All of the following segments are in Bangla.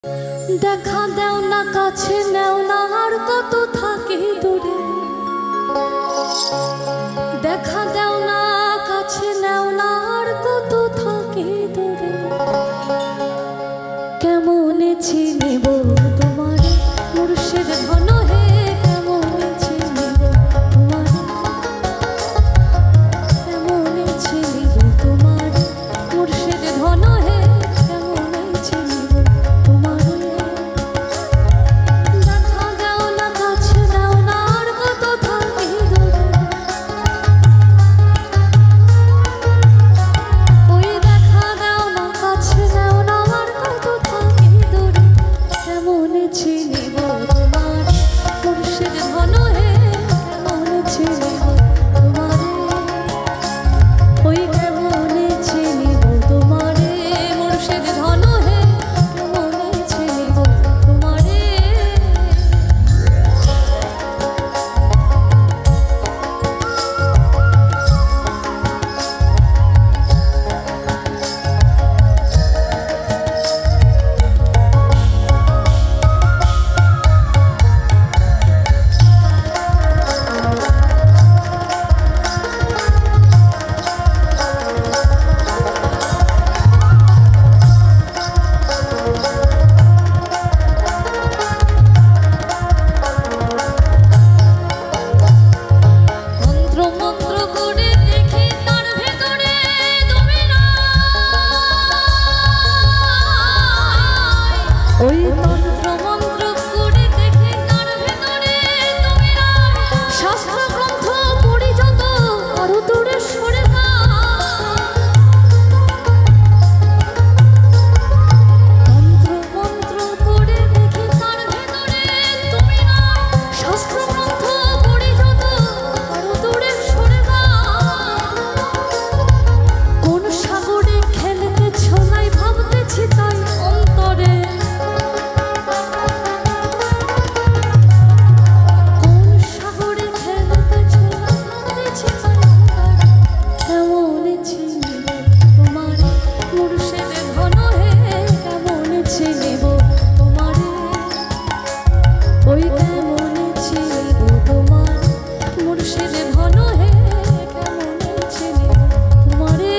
দেখা দেও না কাছে নেও না আর কত থাকি দূরে দেখা দেও না কাছে নেও না আর কত থাকি দূরে কেমনে চিনিব তোমার মুর্শিদ ঘন হে কেমনে চিনিব তোমার কেমনে চিনিব তোমার মুর্শিদ ঘন হে কেমনে চিনিব তোমার দেখা দেও না কাছে নেও না আর কত থাকি দূরে ওই দেখা দেও না কাছে নেও না আর কত থাকি দূরে কেমনে চিনিব তোমার মুর্শিদ ঘন হে কেমনে চিনিব তোমার ওই কেমনে চিনিব তোমার মুর্শিদ ঘন হে কেমনে চিনিব তোমার মন্ত্র করে দেখি তার ভেতরে তুমি নাই ওই তন্ত্র মন্ত্র করে দেখি তার ভেতরে তুমি নাই শাস্ত্র গ্রন্থ পড়ি যত আরো দূরে সরে তন্ত্র মন্ত্র করে দেখি তার ভেতরে তুমি নাই শাস্ত্র গ্রন্থ পড়ি যত আরো দূরে সরে কোন সাগরে খেলতেছ নাই ভাবতেছি তাই অন্তরে কোন সাগরে খেলতেছ নাই ভাবতেছি তাই অন্তরে কেমনে চিনিব তোমার মুর্শিদ ঘন হে কেমনে চিনিব তোমার ওই কেমনে চিনিব তোমার মুর্শিদ ঘন হে কেমনে চিনিব তোমারে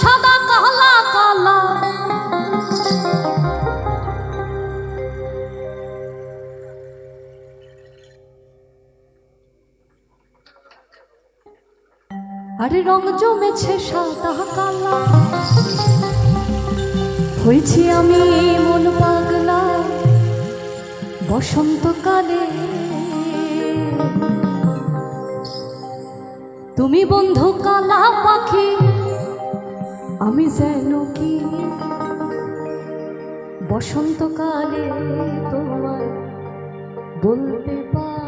সাদা কালা কালা আরে রং জমেছে সাদা কালা হয়েছি আমি মন পাগলা বসন্তকালে তুমি বন্ধু কালা পাখি আমি যেন কি বসন্তকালে তোমায় বলতে পারি।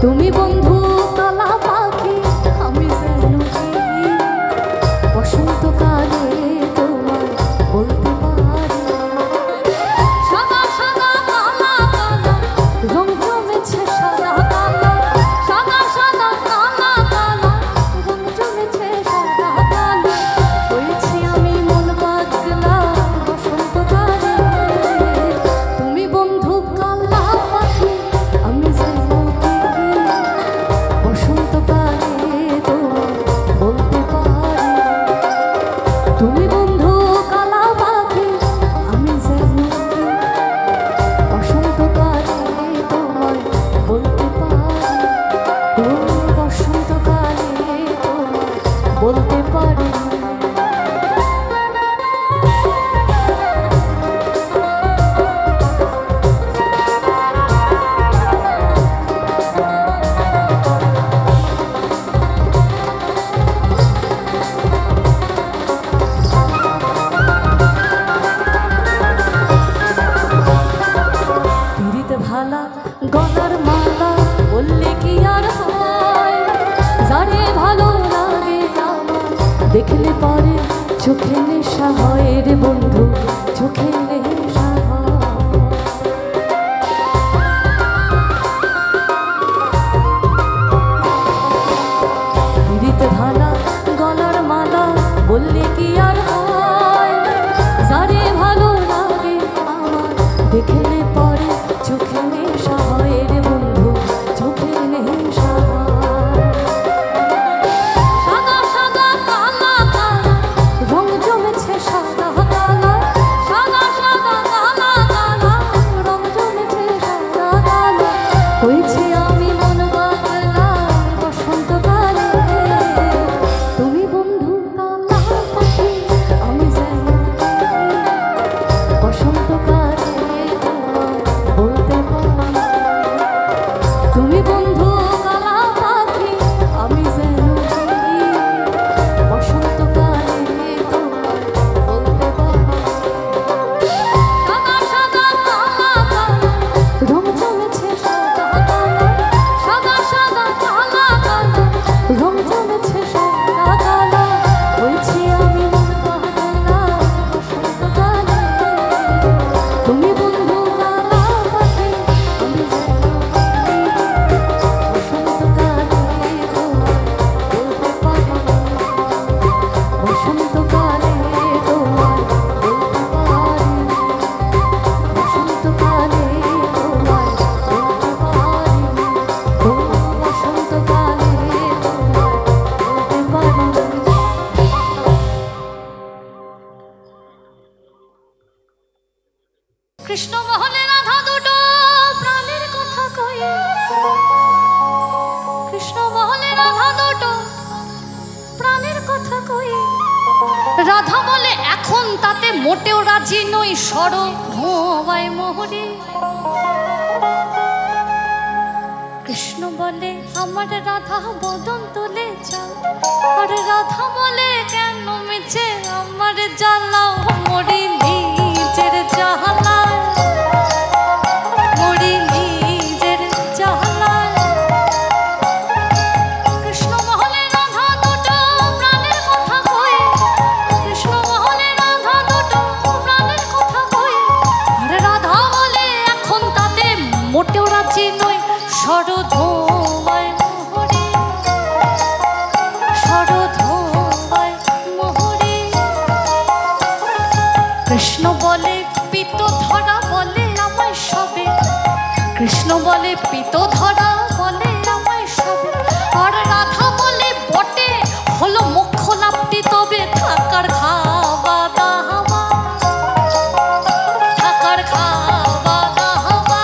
তুমি বন্ধু কালা পাখি আমি যেন কি বসন্তকালে তোমায় বলতে পারি। সাদা সাদা কালা কালা রং জমেছে সাদা কালা সাদা সাদা কালা কালা রং জমেছে সাদা কালা হয়েছি আমি মন পাগলা বসন্তকালে তুমি বন্ধু কালা পাখি আমি যেন বলতে পারি। পিরিতে ভালা গলার মালা বললে কি আর হয় যারে ভালো লাগে দেখলে পরে চোখে নেশা হয় রে বন্ধু চোখে নেশা হয়। পিরিতে ভালা গলার মালা বললে কি আর হয় যারে ভালো লাগে আমার দেখলে পরে চোখে নেশা হয় রে বন্ধু চোখে নেশা হয়। সাদা সাদা কালা কালা রং জমেছে সাদা কালা সাদা সাদা কালা কালা রং জমেছে সাদা কালা হয়েছে আমি মন পাগলা বসন্তকালে তুমি বন্ধু কালা পাখি আমি যেন বসন্তকালে বলতে পারি। তুমি বন্ধু কালা পাখি আমি যেন বসন্তকালে তোমায় বলতে পারি। সাদা সাদা কালা কালা রং জমেছে সাদা কালা সাদা সাদা কালা কালা রং জমেছে সাদা কালা হয়েছি আমি মন পাগলা বসন্তকালে তুমি বন্ধু কালা পাখি আমি যেন বসন্তকালে তোমায় বলতে পারি। বসন্তকালে তোমায় বলতে পারি বসন্তকালে তোমায় বলতে পারি ও বসন্তকালে তোমায় বলতে পারি। কৃষ্ণ মহলে রাধা দুটো প্রাণের কথা কয়ে কৃষ্ণ মহলে রাধা দুটো প্রাণের কথা কয়ে রাধা বলে এখন তাতে মোটেও রাজি নই সর ভোবায় মোহরে কৃষ্ণ বলে আমার রাধা বদন তুলে যাও, আর রাধা বলে কেন মিছে আমার জ্বালাও, মরি নিজের জ্বালায়, মরি নিজের জ্বালায়। কৃষ্ণ মহলে রাধা দুটো প্রাণের কথা কই, কৃষ্ণ মহলে রাধা দুটো প্রাণের কথা কই, আর রাধা বলে এখন তাতে মোটেও রাজি নই। শরধোবায় মোহরে, শরধোবায় মোহরে। কৃষ্ণ বলে পিত ধরা বলে আমায় সবে, কৃষ্ণ বলে পিত ধরা বলে আমায় সবে, আর রাধা বলে বটে হলো মোক্ষ লাভটি তবে থাকার খাওয়া দাওয়া, থাকার খাওয়া দাওয়া।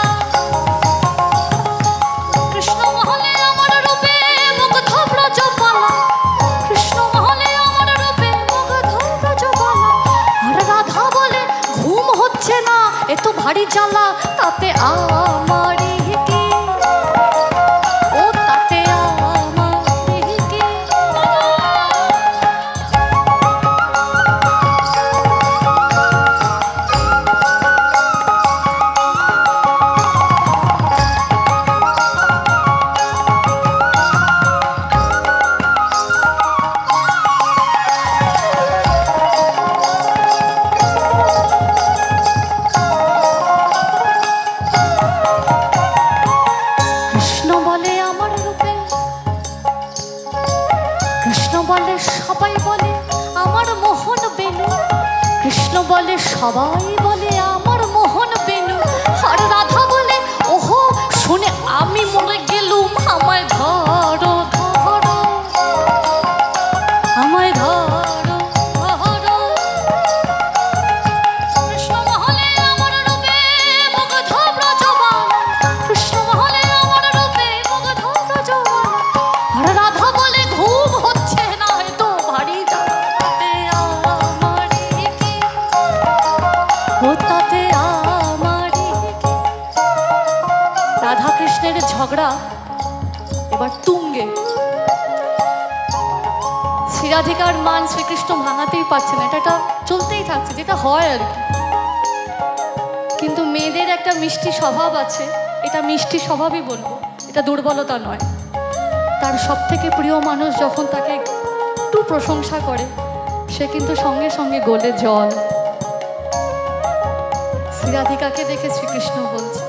কৃষ্ণ মহলে আমার রূপে মুগ্ধ ব্রজবালা, কৃষ্ণ মহলে আমার রূপে মুগ্ধ ব্রজবালা, আর রাধা বলে ঘুম হচ্ছে না এত ভারী জ্বালা, তাতে আমারই কি, ও তাতে আমারই কি। কৃষ্ণ বলে আমার রূপে, কৃষ্ণ বলে সবাই বলে আমার মোহন বেনু, কৃষ্ণ বলে সবাই বলে আমার মোহন বেনু, আর রাধা বলে ওহো শুনে আমি মরে গেলুম, আমায় ধরো ধরো, আমায় ধরো ধরো। কৃষ্ণ মহলে আমার রূপে মুগ্ধ ব্রজবালা, কৃষ্ণ মহলে আমার রূপে মুগ্ধ ব্রজবালা, আর রাধা বলে ঘুম হচ্ছে না এত ভারী জ্বালা, তাতে আমারই কি, ও তাতে আমারই কি। রাধা কৃষ্ণের ঝগড়া এবার তুঙ্গে। শ্রীরাধিকার মান শ্রীকৃষ্ণ ভাঙাতেই পারছে না, এটা চলতেই থাকছে, যেটা হয় আর কি। কিন্তু মেয়েদের একটা মিষ্টি স্বভাব আছে, এটা মিষ্টি স্বভাবই বলবো, এটা দুর্বলতা নয়। তার সব থেকে প্রিয় মানুষ যখন তাকে একটু প্রশংসা করে, সে কিন্তু সঙ্গে সঙ্গে গলে জল। শ্রীরাধিকাকে দেখে শ্রীকৃষ্ণ বলছে,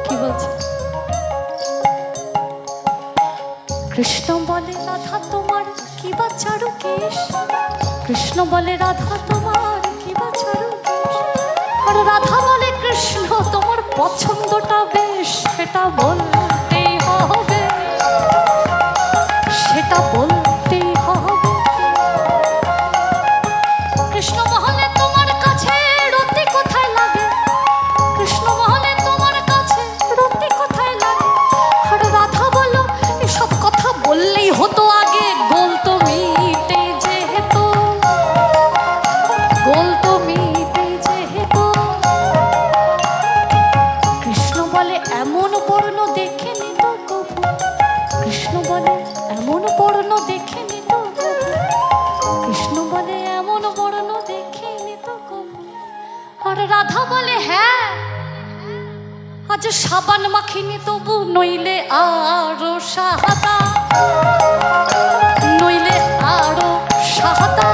কি বলছে? কৃষ্ণ বলে রাধা তোমার কি বা চারু কেশ, কৃষ্ণ বলে রাধা তোমার কি বা চারু কেশ, আর রাধা বলে কৃষ্ণ তোমার পছন্দটা বেশ, সেটা বলতেই হবে, সেটা বলতেই হবে। কৃষ্ণ মহলে তোমার কাছে রতি কোথায় লাগে, কৃষ্ণ মহলে তোমার কাছে রতি কোথায় লাগে, আর রাধা বলো এসব কথা বললেই হতো আগে, গোল তো মিটে যেহেতু, গোল তো মিটে যেহেতু। কৃষ্ণ বলে এমন বর্ণ দেখে নিত কবু, কৃষ্ণ বলে এমন বর্ণ দেখে নিত কবু, কৃষ্ণ বলে এমন বর্ণ দেখে নিত কবু, আর রাধা বলে হ্যাঁ আজ সাবান মাখিনি তবু, নইলে আরো সাহাদা, নইলে আরো সাহাদা।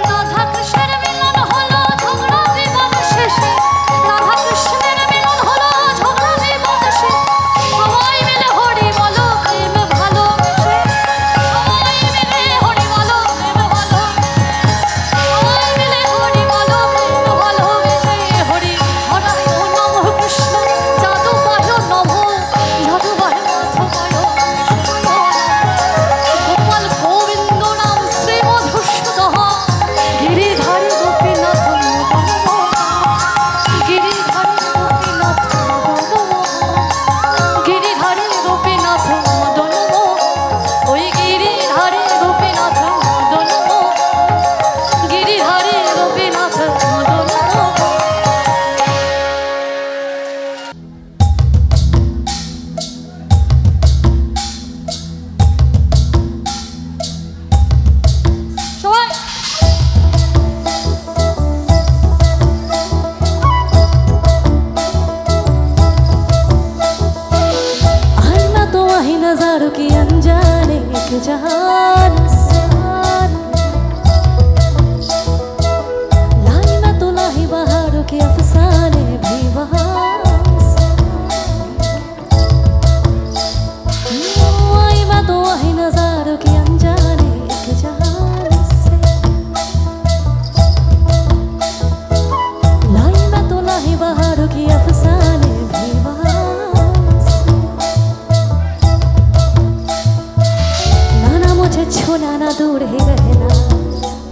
রাধা কৃষ্ণের মিলন হলো ঝগড়া বিবাদ শেষে, রাধা কৃষ্ণের মিলন হলো ঝগড়া বিবাদ শেষে, সবাই মিলে হরি বলো প্রেম ভালোবেসে, সবাই মিলে হরি বলো প্রেম ভালোবেসে, সবাই মিলে হরি বলো প্রেম ভালোবেসে। হরি হরায় নমঃ কৃষ্ণ যাদবায় নমঃ, যাদবায় মাধবায় গোপাল গোবিন্দ নাম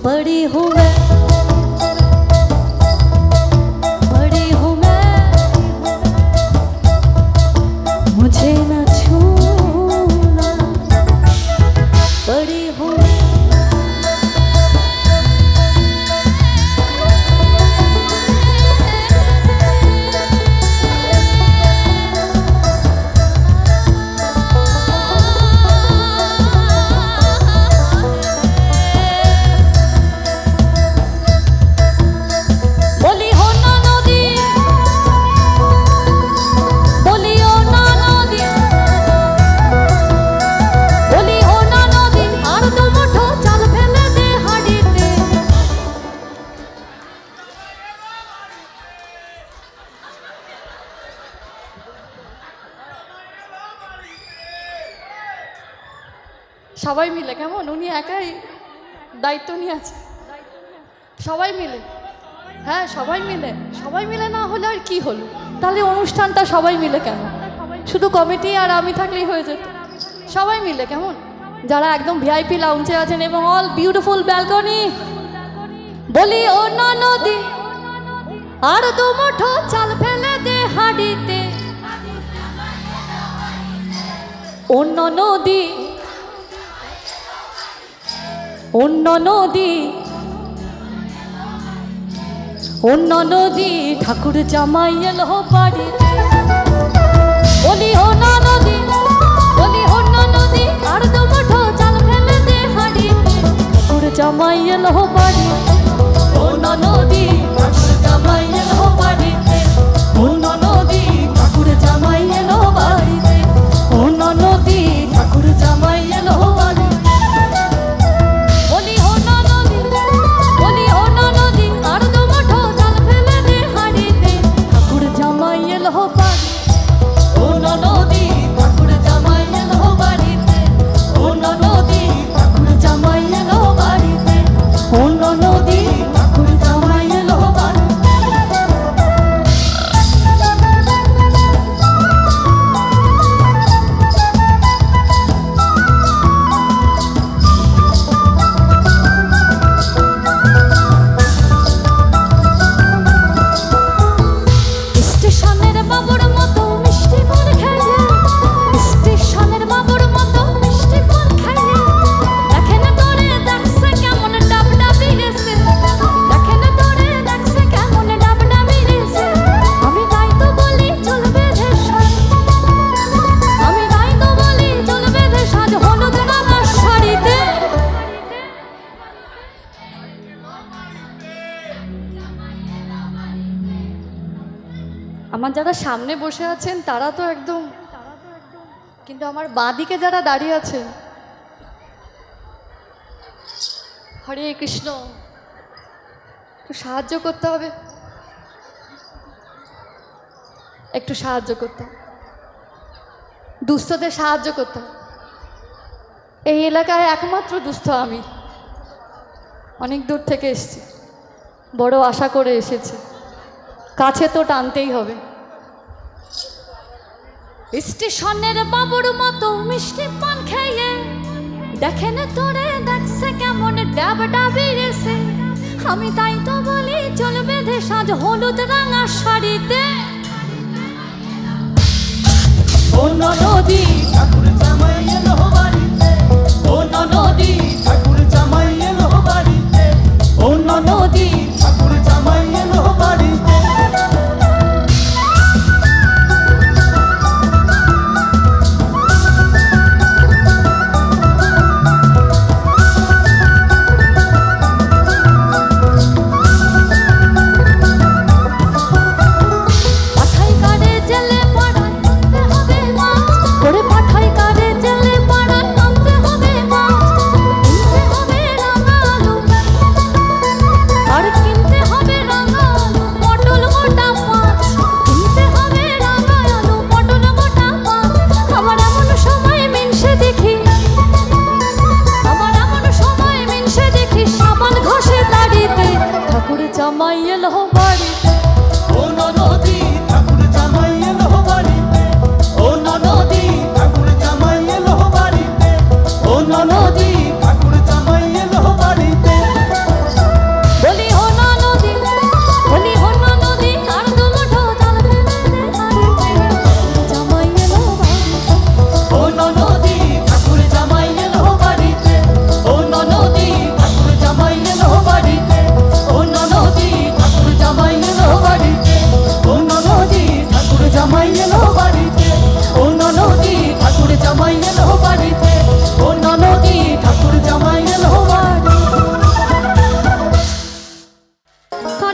बड़ी हूँ मैं, बड़ी हूँ मैं, मुझे न छूना, बड़ी हूँ मैं। সবাই মিলে কেমন, উনি একাই দায়িত্ব নিয়ে আছে, সবাই মিলে, হ্যাঁ সবাই মিলে না হলে আর কি হলো, তাহলে অনুষ্ঠানটা সবাই মিলে কেন, শুধু কমিটি আর আমি থাকলেই হয়ে যেত। সবাই মিলে কেমন, যারা একদম ভিআইপি লাউঞ্জে আছেন এবং অল বিউটিফুল ব্যালকনি, বলি ও নদী আর দু মুঠো চাল ফেলে দে হাঁড়িতে, অন্য নদী অন্য নদী অন্য নদী ঠাকুর জামাই এলো বাড়িতে, বলি অন্য নদী, বলি অন্য নদী আর দু মুঠো চাল ফেলে দে হাঁড়িতে, ঠাকুর জামাই এলো বাড়িতে, অন্য নদী ঠাকুর জামাই এলো বাড়িতে, অন্য নদী ঠাকুর জামাই এলো বাড়িতে, অন্য নদী ঠাকুর জামাই এলো বাড়িতে, আমার যারা সামনে বসে আছেন তারা তো একদম, কিন্তু আমার বাঁদিকে যারা দাঁড়িয়ে আছেন, হরে কৃষ্ণ, একটু সাহায্য করতে হবে, একটু সাহায্য করতে হবে, দুস্থদের সাহায্য করতে হবে। এই এলাকায় একমাত্র দুস্থ আমি, অনেক দূর থেকে এসেছি, বড় আশা করে এসেছি, কাছে তো টানতেই হবে। স্টেশনের বাবুর মতো মিষ্টি পান খেয়ে দেখেন তোরে দেখছে কেমন ডাব ডাবিয়েছে, আমি তাই তো বলি চল বেঁধে সাজ হলুদ রাঙা শাড়িতে, অন্য নদী ঠাকুর জামাই এলো বাড়িতে, অন্য নদী ঠাকুর জামাই এলো বাড়িতে, অন্য নদী ঠাকুর জামাই এলো বাড়িতে,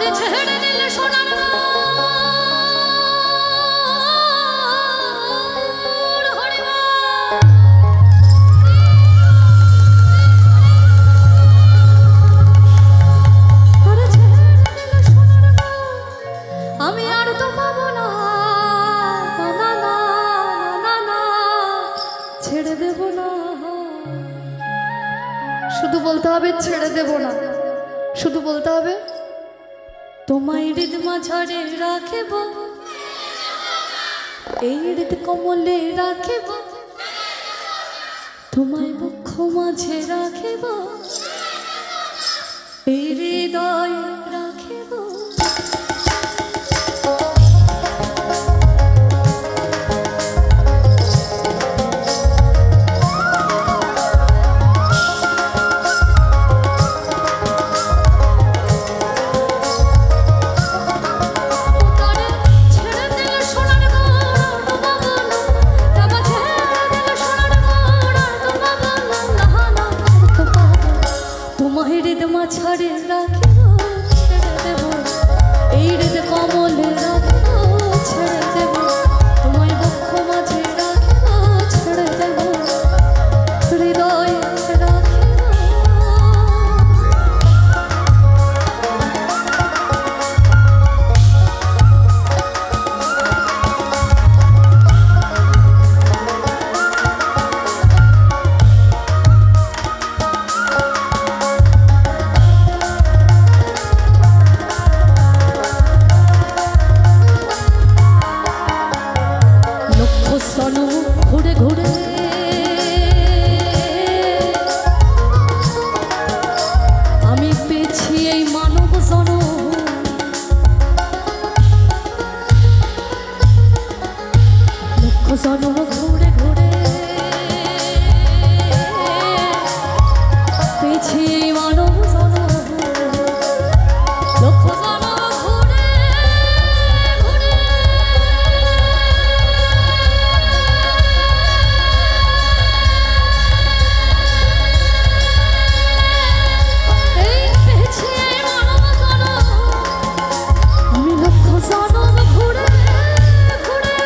আমারে ছেড়ে দিলে সোনার আমি আর তো পাবো না, না না না না ছেড়ে দেব না। শুধু বলতে হবে ছেড়ে দেব না, শুধু বলতে হবে তোমায় হৃদ মাঝারে রাখিব, এই হৃদ কমলে রাখিব, তোমায় বক্ষ মাঝে রাখিব, এই হৃদয় রাখিব। ছাড়ে রাখিব ছেড়ে দেব, এই হৃদ কমলে রাখিব ছেড়ে দেব, তোমায় বক্ষ মাঝে রাখিব ছেড়ে দেব, হৃদয় রাখিব। ঘুরে ঘুরে আমি পেয়েছি এই মানব জনম, লক্ষ জনম ঘুরে ঘুরে পেয়েছি এই মানব জনম, লক্ষ জনম ঘুরে ঘুরে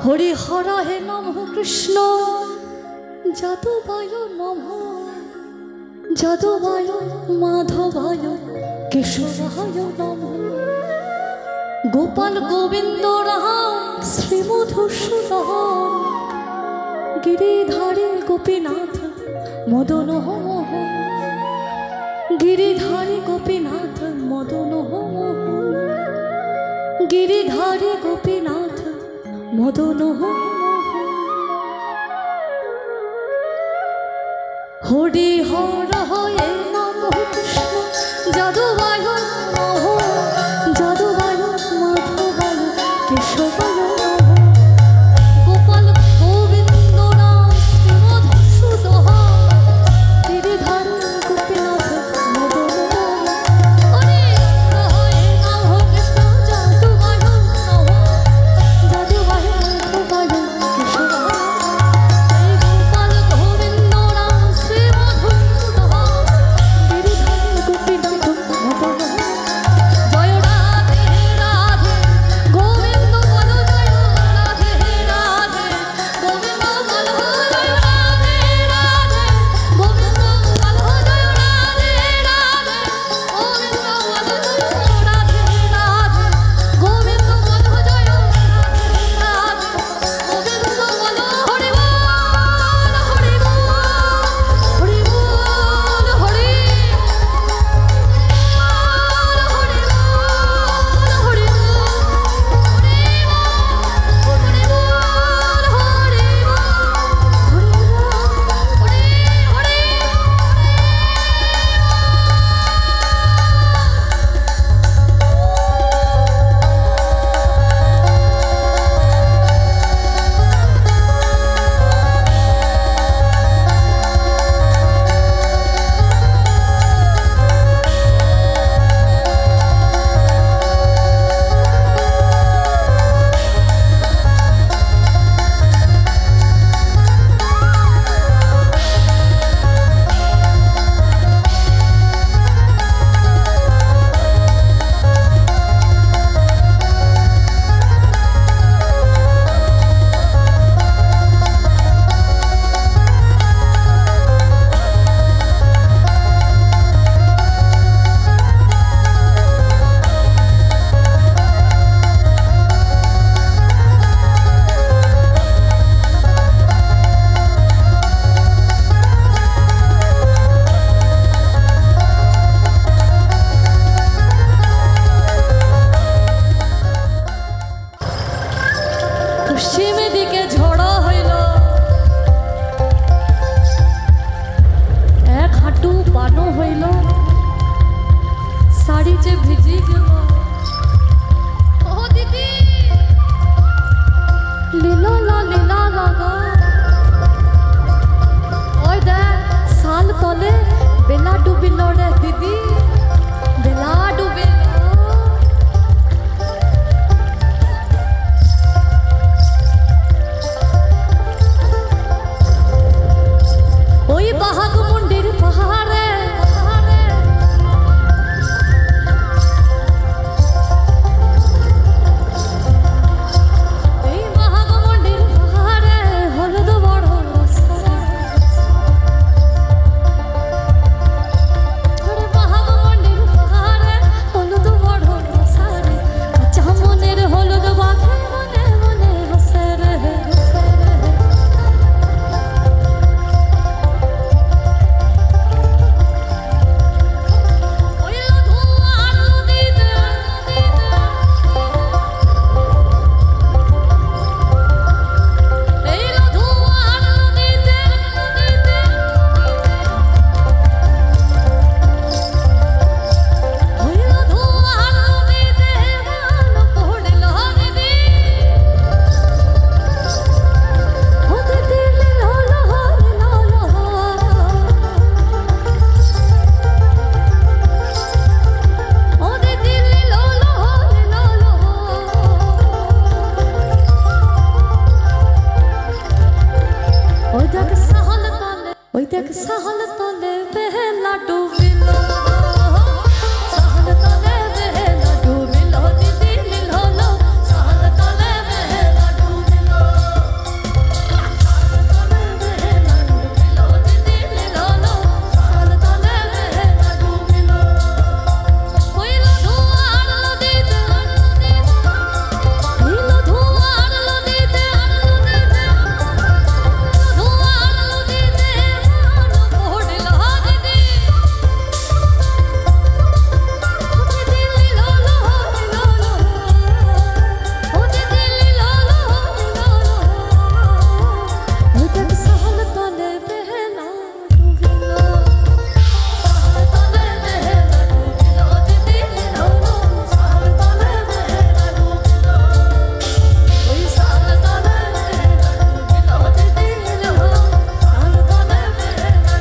হরি হরা হে নমঃ কৃষ্ণ যাদবায় নমঃ, যাদবায় মাধবায় কেশবায় নমঃ, গোপাল গোবিন্দ রাম শ্রী মধুসূদন, গিরিধারী গোপীনাথ মদন মোহন, গিরিধারী গোপীনাথ মদন মোহন, গিরিধারী গোপীনাথ মদন মোহন। হরি হর হয়ে নমঃ কৃষ্ণ যাদবায় নমঃ, যাদবায় মাধবায় কেশবায় নমঃ, গোপাল গোবিন্দ রাম শ্রী মধুসূদন, গিরিধারী গোপীনাথ মদন মোহন। হরি হর হয়ে নমঃ কৃষ্ণ যাদবায় নমঃ, যাদবায় মাধবায় কেশবায়, গোপাল গোবিন্দ রাম শ্রী মধুসূদন, পশ্চিম দিকে ঝড় হইল, এক হাঁটু পানো হইল, শাড়ি যে ভিজি গেল। ও দিদি লীলা লীলা লাগা, ওই দেখ সাল তলে বেলা ডুবিল রে দিদি, বেলা ডুবিল। ওই বাহাগ মন্দির পাহাড়ে এই বাহাগ মন্দির পাহাড়ে হলুদ বড় রসা, আরে বাহাগ মন্দির পাহাড়ে হলুদ বড় রসা রে, কাঁচা মনের হলুদ বাঘে মনে মনে হসে রে হসে রে। ওই দেখ সাহল তলে বেলা ডুবিল, সাহল তলে বেলা ডুবিল দিদি নীল হলো, সাহল তলে বেলা ডুবিল, সাহল তলে বেলা ডুবিল দিদি নীল হলো, সাহল তলে বেলা ডুবিল। হইল ধোয়ার নদীতে হইল ধোয়ার নদীতে ধোয়ার নদীতে পড়ল দিদি, দিদি লো লো লো, ও দিদি লো লো লো, ও দেখ সাহল তলে বেলা ডুবিল, সাহল তলে বেলা ডুবিল দিদি লো লো, সাহল তলে বেলা ডুবিল, ওই সাহল তলে বেলা ডুবিল দিদি লো, সাহল তলে বেলা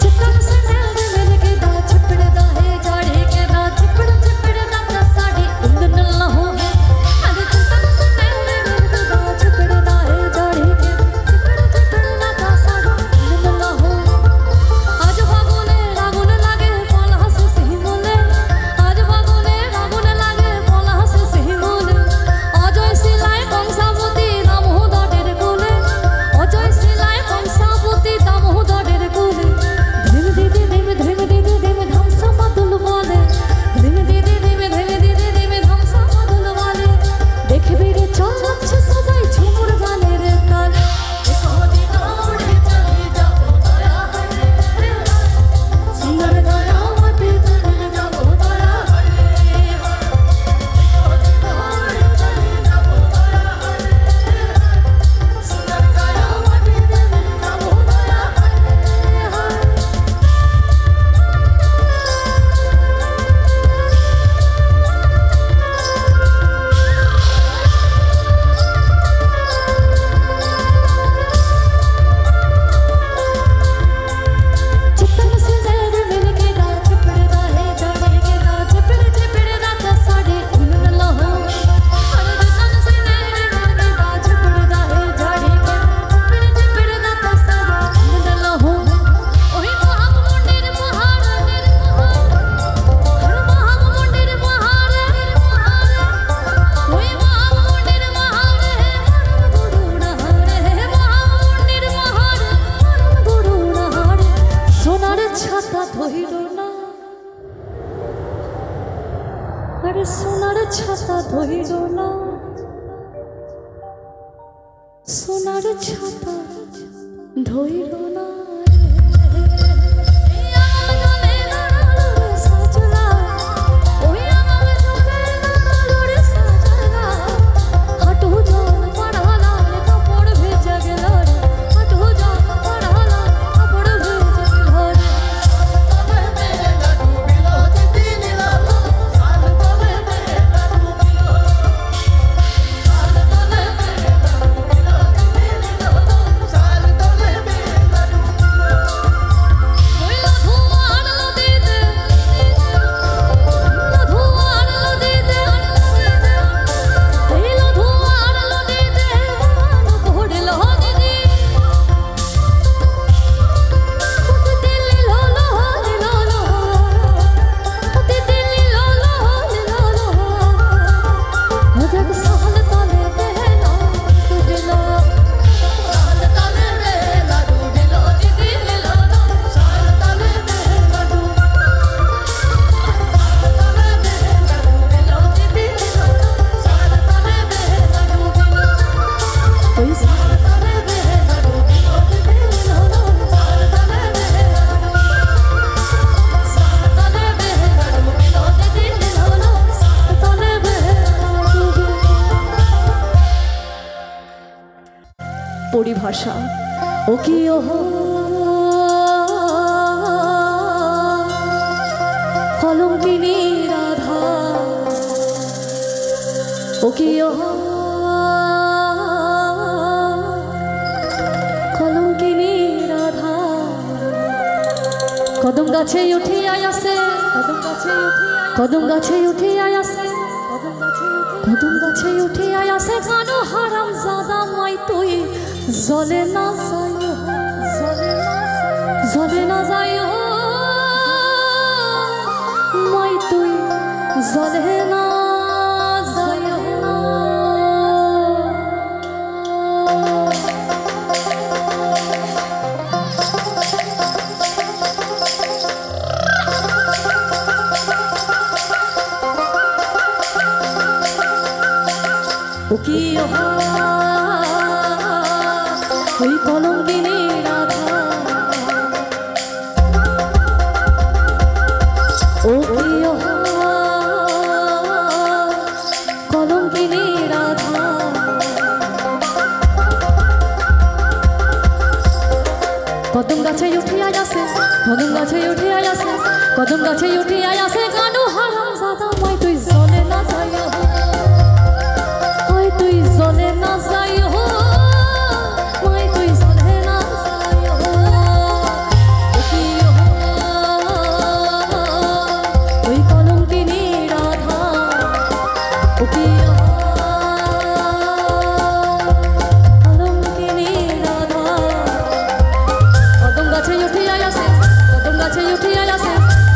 चित्तन से मेरे मिल के दा छिपड़दा है जाड़ी के दा छिपड़ छिपड़दा दा साड़ी उंगन लहो है, अरे चित्तन से मेरे मिल के दा छिपड़दा है जाड़ी के छिपड़ छिपड़दा दा साड़ी उंगन लहो। आज फागुने रागुन लागे पला से सिही मोले, आज फागुने रागुन लागे पला से सिही मोले, अजय सिलाई कंसावती दामोदरेर कोले, अजय सिलाई कंसावती दामोदरेर कोले, धिम दिदी धिम धिम दिदी धिम धमसा मादुल वाले, धिम दिदी धिम धिम दिदी धिम धमसा मादुल वाले, देखबी रे चल अच्छे सजाई झुमुर गाনের তালে, देखो दिना उड़े चले जाबो दया हरे, सुंदर दया मते चले जाबो दया हरे, देखो दिना उड़े चले जाबो दया हरे, सुंदर दया मते चले जाबो दया हरे। चित्तन से मेरे मिल के दा छिपड़दा है जाड़ी के दा छिपड़ छिपड़दा दा साड़ी उंगन लहो, अरे चित्तन से मेरे मिल के दा छिपड़दा है जाड़ी के छिपड़ छिपड़दा दा साड़ी उंगन लहो। ओही बाहाग मंदिर पहाड़ हर बाहाग मंदिर पहाड़, ओही बाहाग मंदिर पहाड़ मन गुडुड़ा रे, बाहाग मंदिर पहाड़ मन गुडुड़ा रे, সোনার ছাতা ধইল না, আরে সোনার ছাতা ধইল না, সোনার ছাতা ধইল না পরিভাষা ও কি কলঙ্কিনী রাধা ও কি কলঙ্কিনী রাধা কদম গাছে উঠে আয়াসে কদম গাছে উঠে আয়াসে কদম গাছে উঠে আয়াসে কানো হারাম জাদা মাই তুই জলে না যায় জলে না যায় মাই তুই জলে না যায় ও কি ওই কলঙ্কিনী রাধা ও কি কলঙ্কিনী রাধা কদম গাছে উঠে আয়াসে কদম গাছে উঠে আয়াসে কদম গাছে উঠে আয়াসে কানু হারাম জাদা মাই তুই জলে না যায় ওই তুই জলে না যায়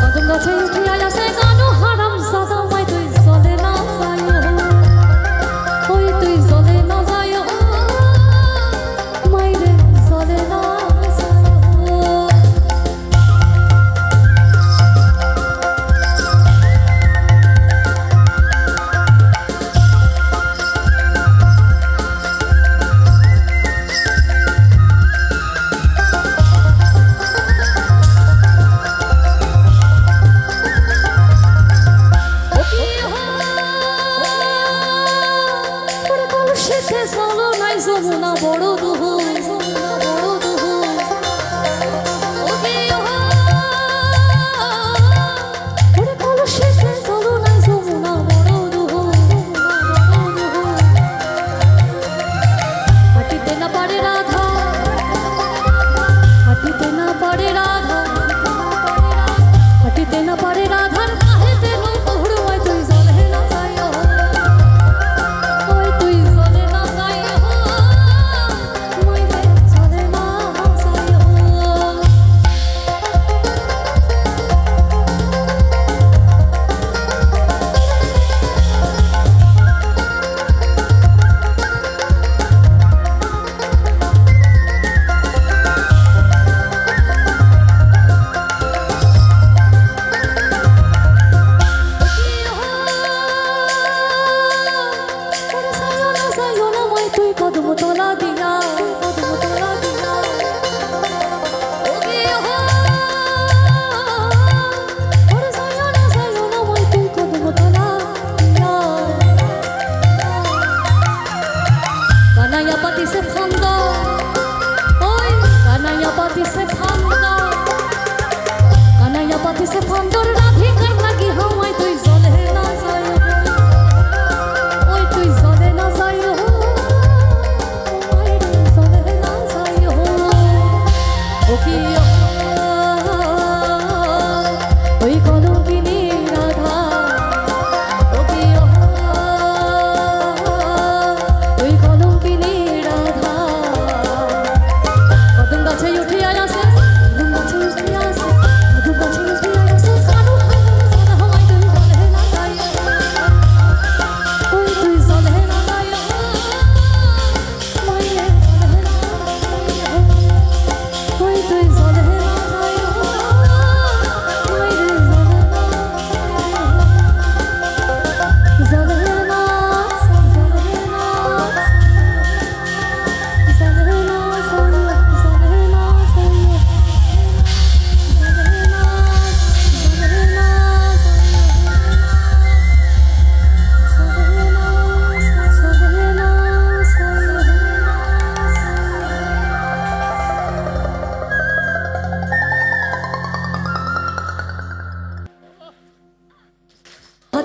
কদম গাছে উঠে আয়াসে কানু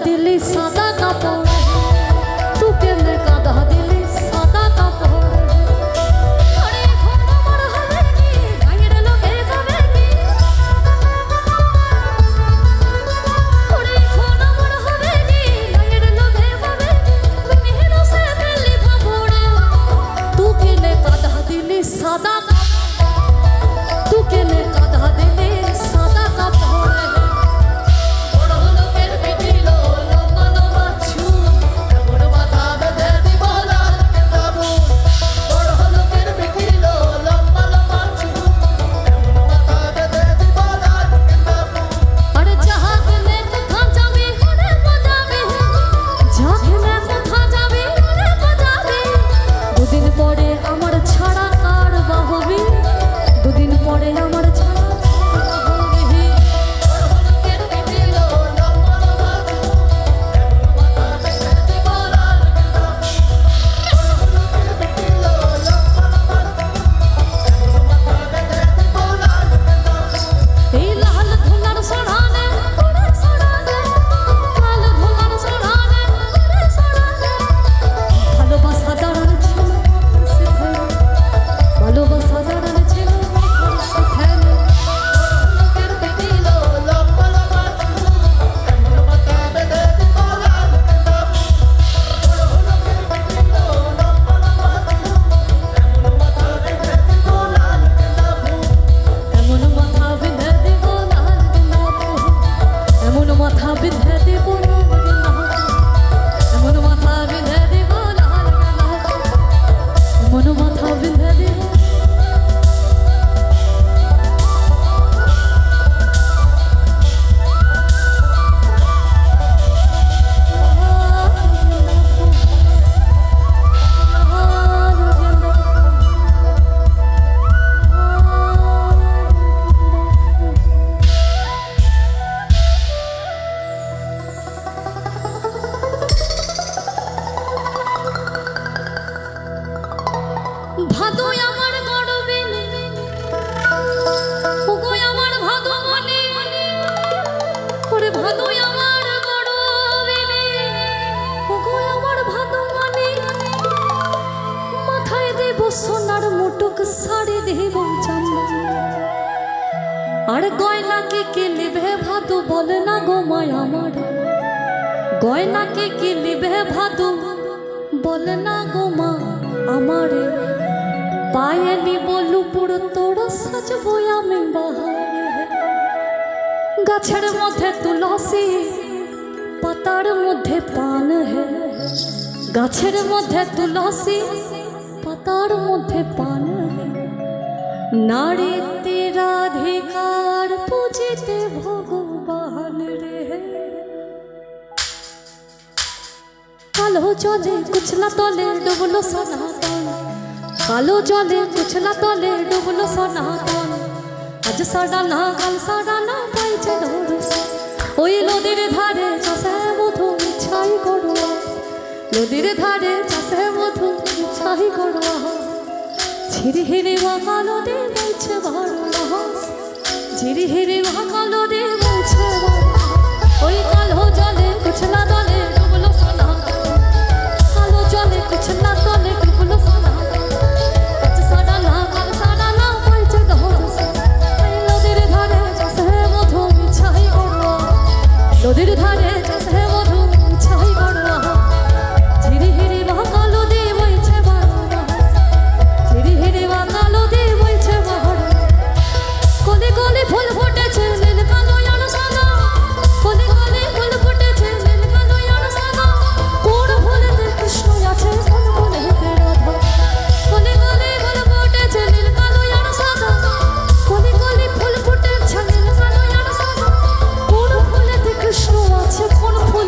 दिली सादा कापड़ तू केने कादा दिली सादा कापड़ अरे फोन मोर हवे की गाइड लोगे गावे की अरे फोन मोर हवे की गाइड लोगे गावे की मेहरो से दिली भाबोड़े तू केने कादा दिली सादा तू केने कादा दिली सादा कापड़ सोनार मुटुक साड़ी देव और गयना के किलिबे भादु बोले ना गो माया मारे गयना के किलिबे भादु बोले ना गो मा आमारे पायली बोलू पुरो तोड़ा सजबो आमी बाहारे गाछेर मध्य तुलसी पातार मध्य पान है गाछेर मध्य तुलसी पातार मध्य पान है नारी तेराधिकार पूजिते भगवान रे कालो चले कुछ ना तले डुबलो सनातन कालो चले कुछ ना तले डुबलो सनातन आज साडा ना कल साडा ना पाइছে ধরস ওই নদীর ধারে চাষে মধু ছাই করুয়া নদীর ধারে চাষে মধু ছাই করুয়া ঝিরি হিরি কালো দে বইছে ভরুয়া ঝিরি হিরি কালো দে বইছে ভরুয়া ওই কালো জলে কুছ না তলে ডুবলো সোনা কালো জলে কুছ না তলে ডুবলো সোনা আজ সাডা না কাল সাডা না পাইছে ধরস নদীর ধারে চাষে মধু ছাই করুয়া নদীর ধারে চাষে মধু ছাই করুয়া ঝিরি হিরি কালো দে বইছে ভরুয়া ঝিরি হিরি কালো দে বইছে ভরুয়া কোলে কোলে ফুল ফুটেছে নীল কালো আর সাদা কোলে কোলে ফুল ফুটেছে নীল কালো আর সাদা কোন ফুলেতে কৃষ্ণ আছে কোন ফুলেতে রাধা কোলে কোলে ফুল ফুটেছে নীল কালো আর সাদা কোলে কোলে ফুল ফুটেছে নীল কালো আর সাদা কোন ফুলেতে কৃষ্ণ আছে কোন ফুল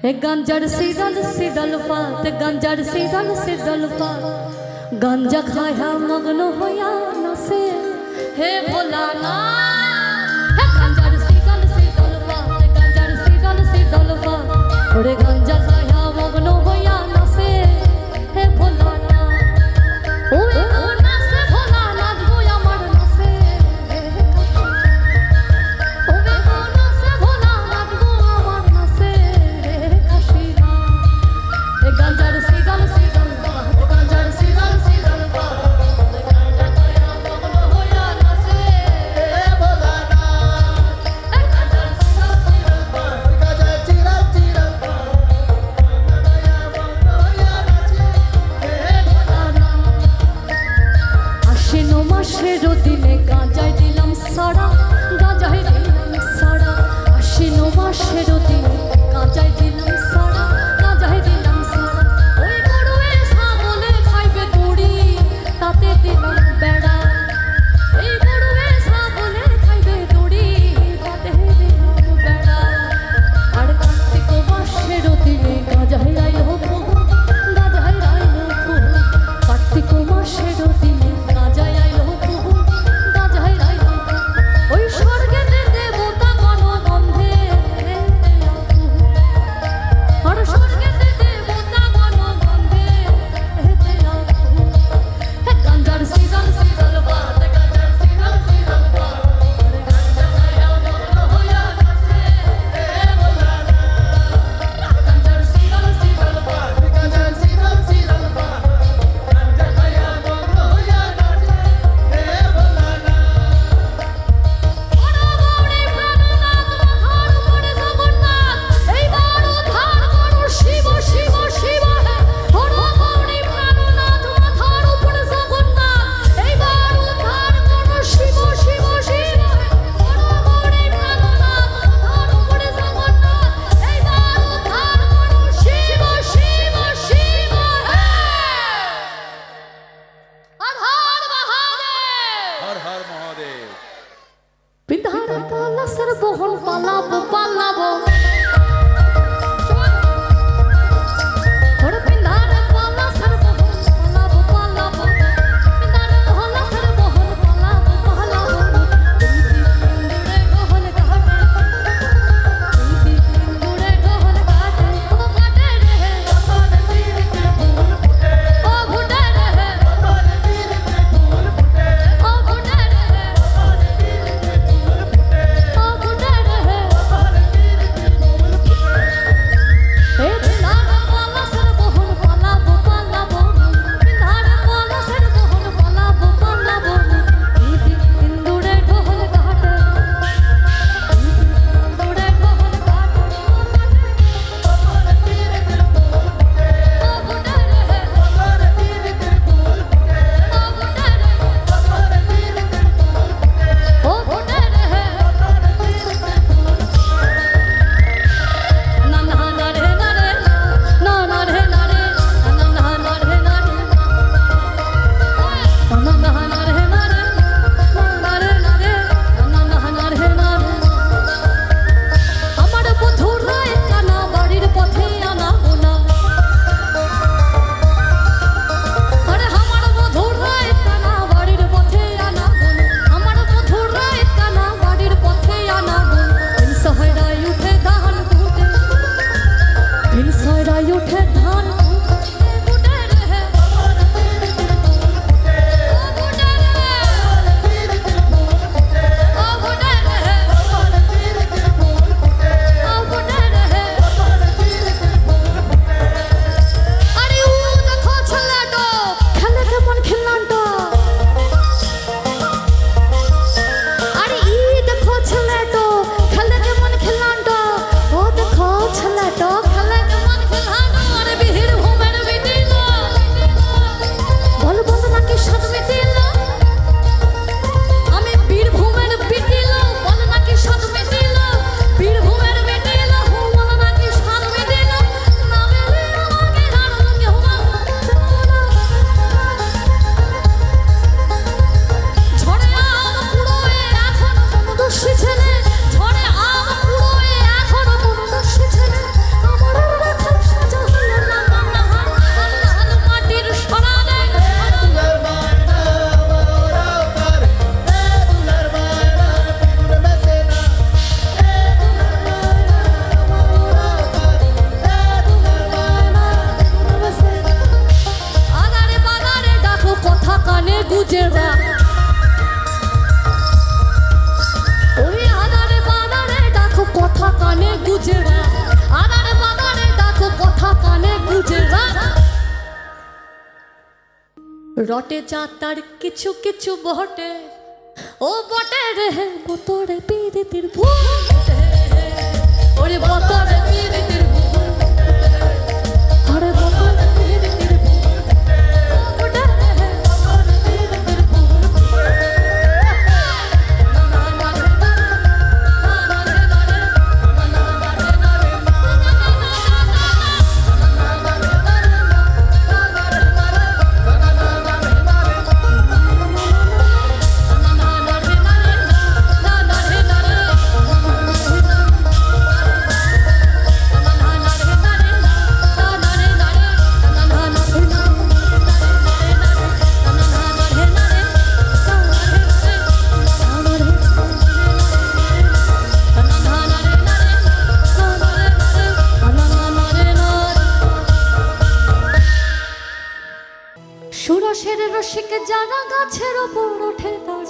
गांजार सीडल पात गांजार सीडल पात गांजा खाया मग्न होया नसे हे भोला ना गांजार सीडल पात गांजार सीडल पात ओरे गांजा खाया मग्न होया नसे हे भोला ना ओए नसे भोला ना गो আমার नसे ओए नसे भोला ना गो আমার नसे কাশিনা এ গাঞ্জার সিডল পাত গাঞ্জার সিডল পাত গাঞ্জা খায়া মগ্ন হইয়া নাচে হে ভোলা না এ গাঞ্জার সিডল পাত গাঞ্জার সিডল পাত গাঞ্জা খায়া মগ্ন হইয়া নাচে হে ভোলা না আশ্বিন মাসের দিনে গাঁজায় দিলাম সাড়া গাঁজায় দিলাম সাড়া আশ্বিন মাসের দিনে গাঁজায় দিলাম সাড়া গাঁজায় দিলাম সাড়া ওই গরুয়ে ছাগলে খাইবে দড়ি তাতে দিলাম বেড়া এই গরুয়ে ছাগলে খাইবে দড়ি তাতে দিলাম বেড়া আর কার্তিক মাসের দিনে গাঁজায় রাইল বহু গাঁজায় রাইল বহু কার্তিক মাসের দিনে গাঁজায় রাইল বহু গাঁজায় রাইল ওই স্বর্গেতে দেবতা গণ গন্ধে আর স্বর্গেতে দেবতা গণ গন্ধে হেতে আবু হে গাঞ্জার সিডল পাত গাঞ্জার সিডল পাত গাঞ্জা খায়া মগ্ন হইয়া নাচে হে ভোলা না গাঞ্জার সিডল পাত গাঞ্জার সিডল পাত গাঞ্জা খায়া মগ্ন হইয়া নাচে হে ভোলা না বড় গৌরী প্রাণনাথ মাথার উপরে জগন্নাথ এইবার উদ্ধার করো শিব শিব শিব হে বড় গৌরী প্রাণনাথ মাথার উপরে জগন্নাথ এইবার উদ্ধার করো শিব শিব শিব হে বড় গৌরী প্রাণনাথ মাথার উপরে জগন্নাথ এইবার উদ্ধার করো শিব শিব শিব হে আধার মহাদেব हर हर महादेव। পিতার পলাশের বহন পালাবো পালাবো ওরে পিতার পলাশের বহন পালাবো পালাবো পিতার পলাশের বহন পালাবো পালাবো ইন্দুরে গহল কাটে ইন্দুরে গহল কাটে ও কাটে রে বাবার তীরতে ফুল ফুটে ও ফুটে রে বাবার তীরতে ফুল ফুটে ও ফুটে রে বাবার তীরতে ফুল ফুটে ও ফুটে রে বাবার তীরতে ফুল ফুটে হে পিতার পলাশের বহন পালাবো পালাবো পিতার পলাশের বহন পালাবো পালাবো ইন্দুরে গহল কাটে ইন্দুরে গহল কাটে বাবার তীরতে ফুল ফুটে ও ফুটে রে বাবার তীরতে ফুল ফুটে ও ফুটে রে বাবার তীরতে ফুল ফুটে ও ফুটে রে বাবার তীরতে ফুল ফুটে না না না রে না রে না না রে না রে না না না রে না রে না না না রে না রে না রে না রে না না রে না রে আমার বন্ধুর কানা বাড়ির পথে আনা গোনা আরে আমার বন্ধুর কানা বাড়ির পথে আনা গোনা আমার বন্ধুর কানা বাড়ির পথে আনা গোনা সহরাই উঠে ধান কুটে সহরাই উঠে ধান কুটে রে বাবার তীরতে ফুল ফুটে ও ফুটে রে বাবার তীরতে ফুল ফুটে ও ফুটে রে বাবার তীরতে ফুল ফুটে ও ফুটে রে বাবার তীরতে ফুল ফুটে আরে ও দেখো ছেলেটা খেলে কেমন খেলানটা আরে ই দেখো ছেলেটা খেলে কেমন খেলানটা ও দেখো ছেলেটা খেলে কেমন খেলানো আরে রটে চাতার কিছু কিছু বটে ও বটে রে বতরে পীড়িতির ভুল ওরে বতরে পীড়িতির ভুল আরে বতরে পীড়িতির ভুল বটে রে বতরে পীড়িতির ভুল সুরসের রসিকে যারা গাছের ওপর ওঠে তার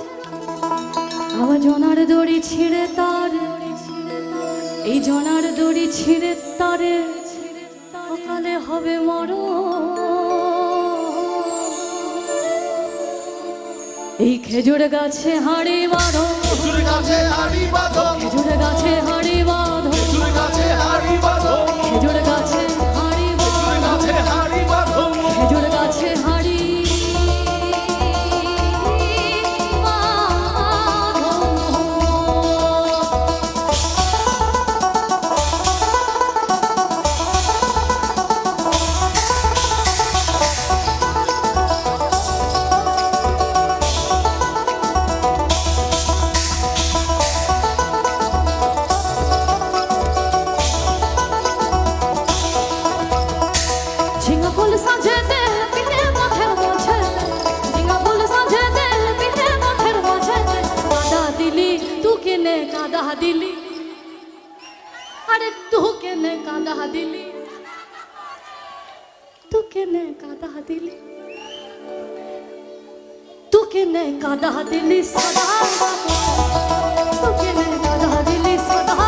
আবার জনার দড়ি ছিঁড়ে তার এই জনার দড়ি ছিঁড়ে তারে সকালে হবে মরণ এই খেজুর গাছে হাড়ি বাঁধো খেজুর গাছে হাড়ি বাঁধো খেজুর গাছে হাড়ি বাঁধো খেজুর গাছে হাড়ি বাঁধো খেজুর গাছে হাড়ি বাঁধো গাছে হাড়ি বাঁধো খেজুর গাছে হাড়ি কাদা দিলি আরে তু কেনে কাদা দিলি তু কেনে কাদা দিলি তু কেনে কাদা দিলি সদা তু কেনে কাদা দিলি সদা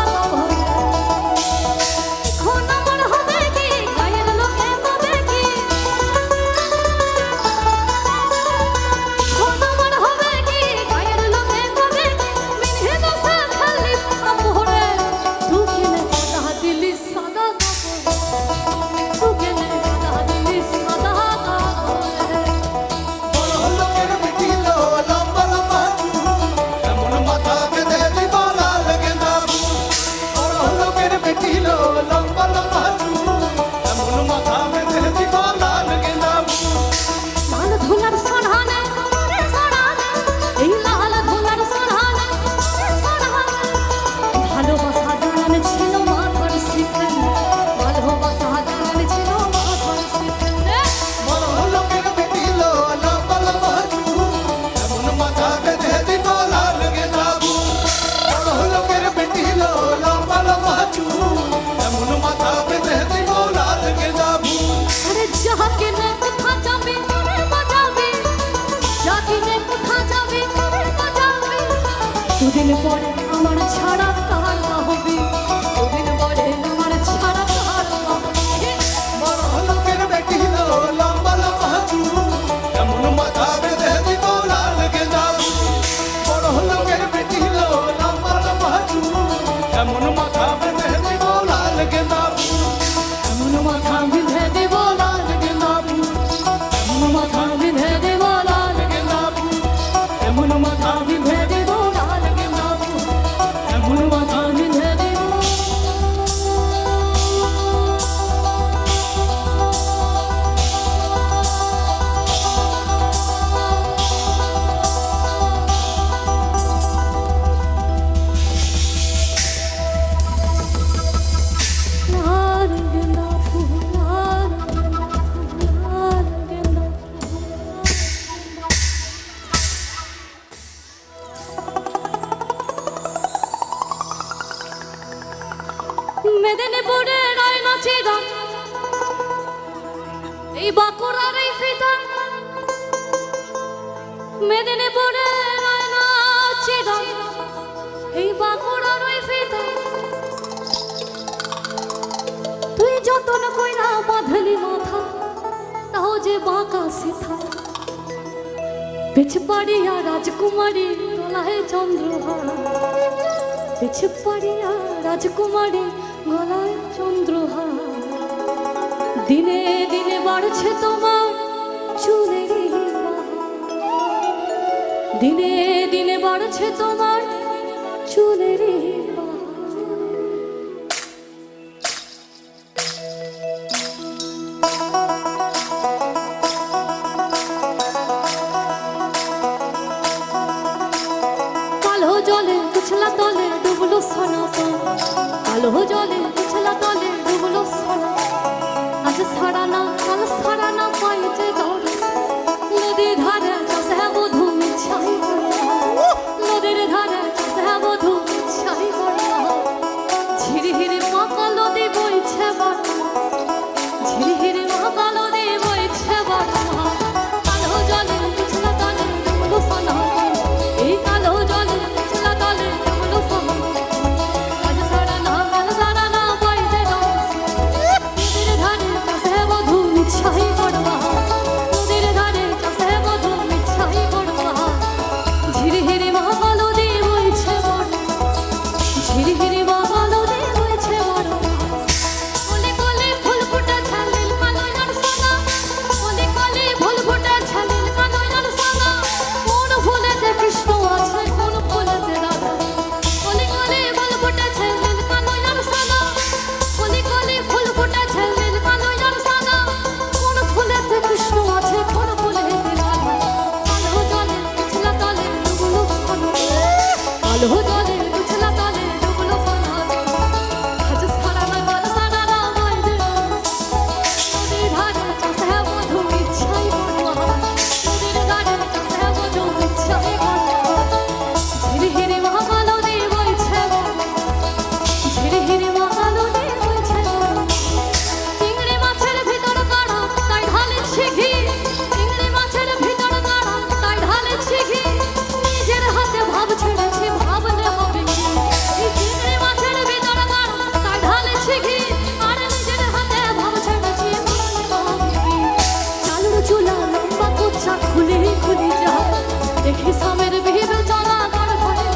দুদিন পরে আমার ছাড়া কার হবে দুদিন পরে আমার ছাড়া কার হবে বড় লোকের বেটি লো লম্বা লম্বা চুল এমন মাথা বেঁধে দিব লাল গেঁদা বড় লোকের বেটি লো লম্বা লম্বা চুল এমন মাথা বেঁধে দিব লাল গেঁদা এমন মাথা বেঁধে দিব লাল গেঁদা এমন মাথা বেঁধে দিব লাল গেঁদা এমন মাথা বেঁধে দিব মেদিনীপুরের আয়নাচিরা এই বাঁকুড়ার এই ফিতা মেদিনীপুরের আয়নাচিরা এই বাঁকুড়ার এই ফিতা তুই যতন কইরা বাঁধলি মাথা তাও যে বাঁকা সিথা পিছপাড়িয়া রাজকুমারী গলায় চন্দ্রহার, পিছপাড়িয়া রাজকুমারী গলায় চন্দ্রহার। দিনে দিনে বাড়ছে তোমার চুলের বাহার, দিনে দিনে বাড়ছে তোমার চুলের বাহার। কালো জলে পিছলা তলে ডুবলো সনাতন, কালো জলে পিছলা তলে ডুবলো সনাতন। আজ ছাড়া না কাল ছাড়া না পাই যে দৌড়, নদীর ধারে চাষে বধূ মিছাই বড়া, নদীর ধারে চাষে বধূ মিছাই বড়া। ঝিরিহিরি পাকা নদী বইছে বড়া, ঝিরিহিরি পাকা নদী বইছে বড়া। কালো জলে পিছলা তলে ডুবলো সনাতন, এই কালো জলে পিছলা তলে ডুবলো সনাতন। আজ ছাড়া না কাল ছাড়া না পাই যে দৌড়, নদীর ধারে চাষে বধূ মিছাই বড়া, নদীর ধারে চাষে বধূ মিছাই বড়া। ঝিরিহিরি পাকা নদী বইছে বড়া, ঝিরিহিরি পাকা নদী বইছে বড়া। কলি কলি ফুল ফুটেছে নীল কাননের সাদা, কলি কলি ফুল ফুটেছে নীল কাননের সাদা। কোন ফুলেতে কৃষ্ণ আছে কোন ফুলেতে রাধা, কলি কলি ফুল ফুটেছে নীল কাননের সাদা, কলি কলি ফুল ফুটেছে নীল কাননের সাদা। কোন ফুলেতে কৃষ্ণ আছে কোন ফুলেতে রাধা। কালো জলে পিছলা তলে ডুবলো সনাতন, কালো জলে পিছলা তলে ডুবলো সনাতন। আজ ছাড়া না কাল ছাড়া না পাই যে দৌড়, নদীর ধারে চাষে বধূ মিছাই বড়া, নদীর ধারে চাষে বধূ মিছাই বড়া। ঝিরিহিরি পাকা নদী বইছে বড়া, ঝিরিহিরি পাকা নদী বইছে বড়া। চিংড়ি মাছের ভিতর কাড়া তাই ঢালেছি ঘি, চিংড়ি মাছের ভিতর কাড়া তাই ঢালেছি ঘি। নিজের হাতে ভাব ছেড়েছি ভাবলে হবে কি, এই চিংড়ি মাছের ভিতর কাড়া তাই ঢালেছি ঘি। আর নিজের হাতে ভাব ছেড়েছি ভাবলে হবে কি। চালুর চুলা লম্বা কুচ্ছা খুলে খুলে যায়, দেখি সামের ভিড় চলা গড় ঘরে।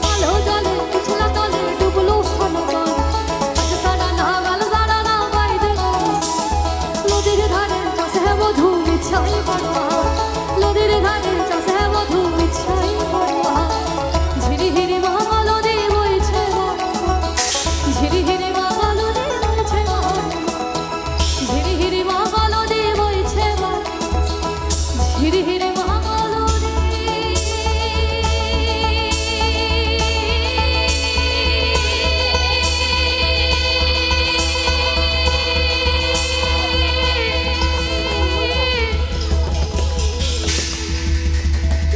কালো জলে পিছলা তলে ডুবলো সনাতন, আজ ছাড়া না কাল ছাড়া না পাই যে দৌড়, নদীর ধারে চাষে বধূ মিছাই বড়া, নদীর ধারে চাষে বধূ মিছাই বড়া। ঝিরিহিরি পাকা নদী বইছে বড়া, ঝিরিহিরি পাকা নদী বইছে বড়া, ঝিরিহিরি পাকা নদী বইছে বড়া, ঝিরিহিরি পাকা নদী।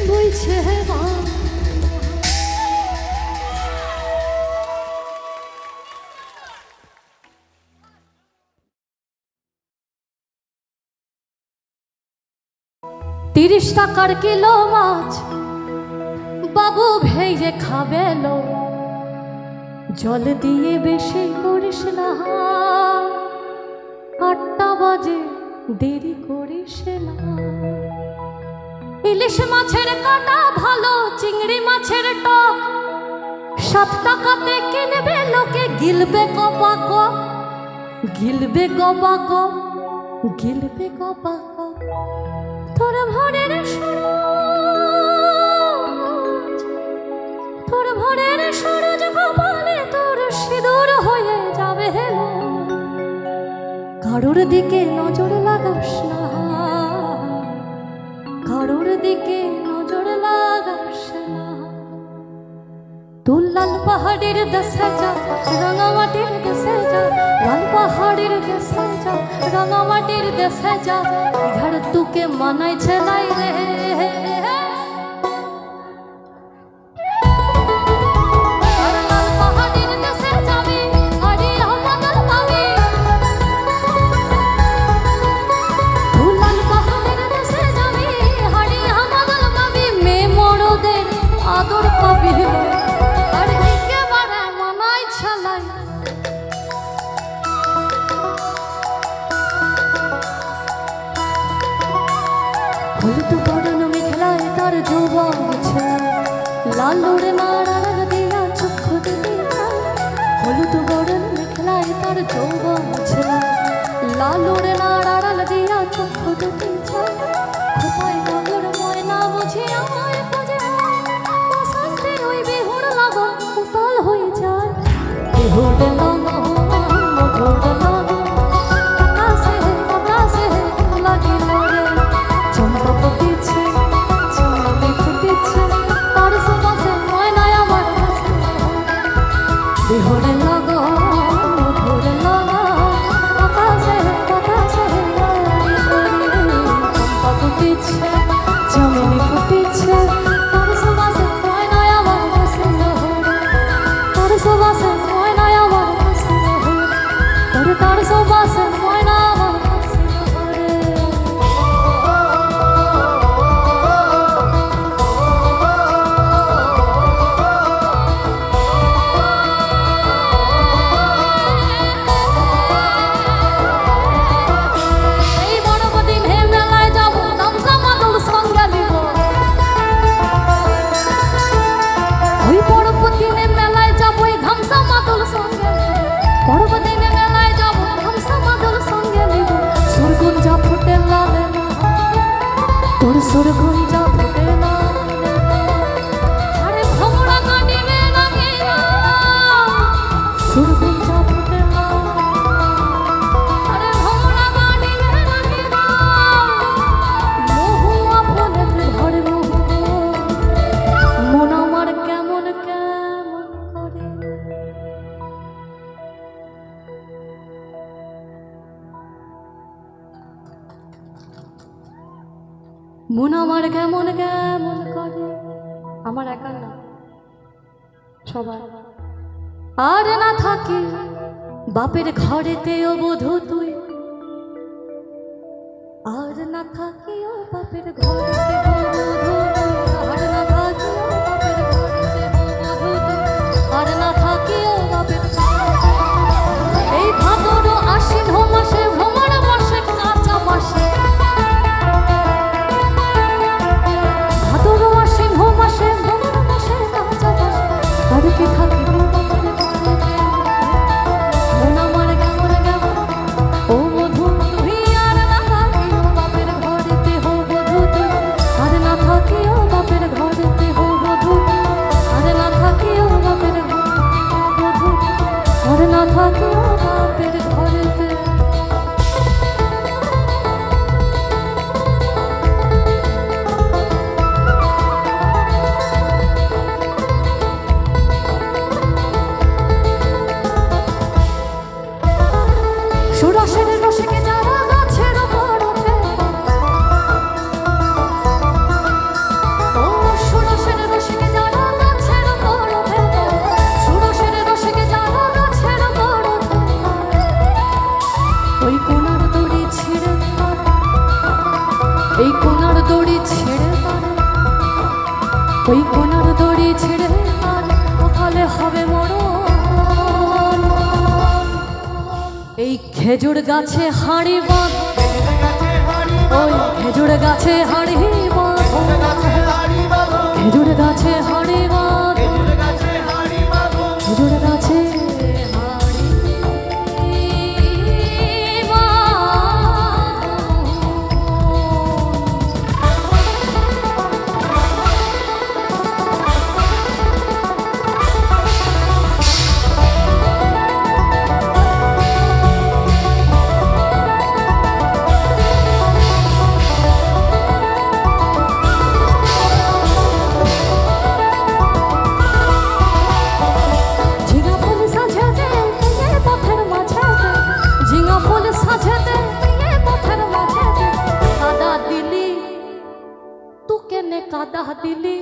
বইছে বড়া। তিরিশ টাকার কিলো মাছ বাবু ভেজে খাবে লো, জল দিয়ে বেশি করিস না, 8টা বাজে দেরি করিস না। ইলিশ মাছের কাটা ভালো, চিংড়ি মাছের টক 7 টাকাতে কিনবে লোকে, গিলবে কপা কপ, গিলবে কপা কপ, গিলবে কপা কপ। তোর ভোরের সরোজ, তোর ভোরের সরোজ কপালে তোর সিঁদুর হয়ে যাবে হেলো। কারোর দিকে নজর লাগাস না, কারোর দিকে নজর লাগাস না। তুই লাল পাহাড়ের দেশে যা, রাঙামাটির দেশে যা, লাল পাহাড়ের দেশে যা, রাঙামাটির দেশে যা। इधर तुके मनाई छलाई रे, আদর পাবি আর একেবারে মনাই ছলাই। হলুদ বরণ মেঘে তার যৌবন ছেড়ে লালুর নাড়ার দিয়া চক্ষু দিতে হলুদ বরণ মেখলায় তার যৌবন ছেড়ে লালুর নাড়ার দিয়া চক্ষু দিতে খোপায় নগর ময়না বুঝি আমায় খোঁজে বসন্তের ওই বিহুর লাগন উতল হয়ে যায় বিহুর লাগন মধুর লাগন আকাশে আকাশে লাগিল রে চম্পা ফুটেছে চমেলি ফুটেছে তার সুবাসে ময়নায় আমার কাছে বিহুর লাগন মধুর লাগন আকাশে আকাশে লাগিল রে চম্পা ফুটেছে চমেলি ফুটেছে তার সুবাসে ময়নায় আমার কাছে তার সুবাসে ময়নায় আমার কাছে তার সুবাসে ময়না আমার কাছে এই বড়বদি মেলায় যাব গামছা মাদল সঙ্গে নিব ওই বড়বদি মেলায় যাব ওই গামছা মাদল সঙ্গে বড়বদি মেলায় যাব গামছা মাদল সঙ্গে নিব সুরগুঞ্জা ফুটে লালে না তোর সুরগুঞ্জা ফুটে লালে আরে ভমরা কাটিবে না কেনা সুরগুঞ্জা ফুটে লালে আরে ভমরা কাটিবে না কেনা মোহ আপনেতে ধরে মোহ মন আমার কেমন কেমন করে মন আমার কেমন কেমন করে আমার একার না সবার আর না থাকি বাপের ঘরেতে ও বধূ তুই আর না থাকি ও বাপের ঘরেতে ও বধূ তুই আর না থাকি ও বাপের ঘরেতে ও বধূ তুই আর না থাকি ও বাপের এই ভাদর আশ্বিন মাসে ভ্রমণ বর্ষে কাঁচা মাসে ভাদর আশ্বিন মাসে ভ্রমণ বর্ষে কাঁচা মাসে আর কি থাকি মন আমার কেমন কেমন ও বধূ তুই আর না থাকি ও বাপের ঘরেতে হো বধূ তুই আর না থাকি ও বাপের ঘরেতে হো বধূ আর না থাকি ও বাপের বধূ আর না থাকি ও বাপের ঘরেতে সুরসের রসিকে যারা গাছের উপর ওঠে ও সুরসের রসিকে যারা গাছের উপর ওঠে সুরসের রসিকে যারা গাছের উপর ওঠে ওই কোনার দড়ি ছিঁড়ে পারে এই কোনার দড়ি ছিঁড়ে পারে ওই কোনার দড়ি ছিঁড়ে পারে অকালে হবে মরণ এই খেজুর গাছে হাড়ি বাঁধ ওই খেজুর গাছে হাড়ি বাঁধ খেজুর গাছে হাড়ি বাঁধ খেজুর গাছে হাড়ি কাদা দিলি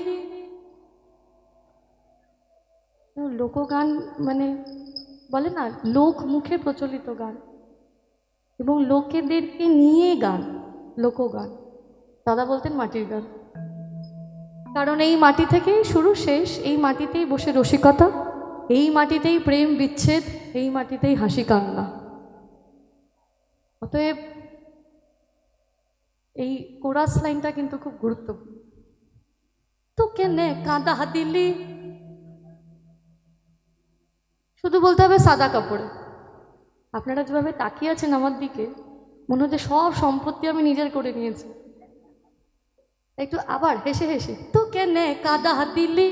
লোকগান মানে বলে না লোক মুখে প্রচলিত গান এবং লোকেদেরকে নিয়ে গান লোকগান দাদা বলতেন মাটির গান কারণ এই মাটি থেকেই শুরু শেষ এই মাটিতেই বসে রসিকতা এই মাটিতেই প্রেম বিচ্ছেদ এই মাটিতেই হাসি কান্না অতএব এই কোরাস লাইনটা কিন্তু খুব গুরুত্বপূর্ণ তো কেনে কাঁদা দিলি। শুধু বলতে হবে সাদা কাপড়ে। আপনারা যেভাবে তাকিয়ে আছেন আমার দিকে, মনে হচ্ছে সব সম্পত্তি আমি নিজের করে নিয়েছি। একটু আবার হেসে হেসে, তো কেনে কাঁদা দিলি,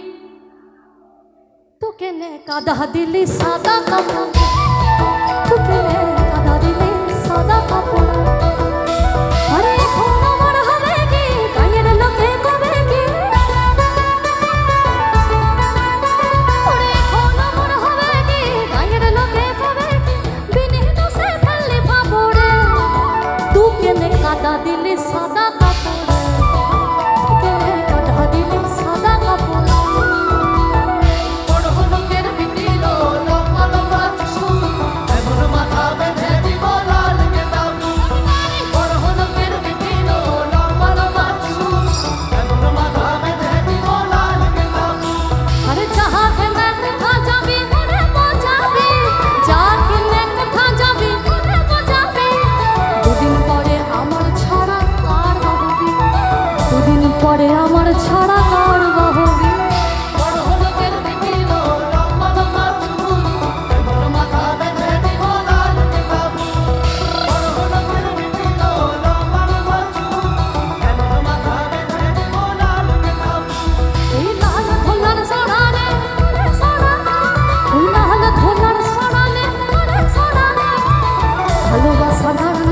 তো কেনে কাঁদা দিলি সাদা কাপড়, তো কেনে কাঁদা দিলি সাদা কাপড়। আরে এখন আমার হবে কি, গায়ের লোকে কবে কি, আরে এখন আমার হবে কি, গায়ের লোকে কবে কি, বিনে দোষে ফেললি পাপড়ে। তু কেনে কাঁদা দিলি সাদা কাপড়, তু কেনে কাঁদা দিলি সাদা কাপড়। বড় লোকের বিটিল লম্বা লম্বা চুল, এমন মাথা বেঁধে দিব লাল গেঁদা ফুল। বড় লোকের বিটিল লম্বা লম্বা চুল, এমন মাথা বেঁধে দিব লাল গেঁদা ফুল। আরে যাহা কেনে কোথা যাবি মনে মজাবি, যা কেনে কোথা যাবি মনে মজাবি। দুদিন পরে আমার ছাড়া কার বাহবি, দুদিন পরে আমার ছাড়া কার বাহবি। বড় লোকের বিটিল লম্বা লম্বা চুল, এমন মাথা বেঁধে দিব লাল গেঁদা ফুল। বড় লোকের বিটিল লম্বা লম্বা চুল, এমন মাথা বেঁধে দিব লাল গেঁদা ফুল। এই লাল ধোলার সরানে সরানে, ওই লাল ধোলার সরানে সরানে, ভালোবাসা ধারণ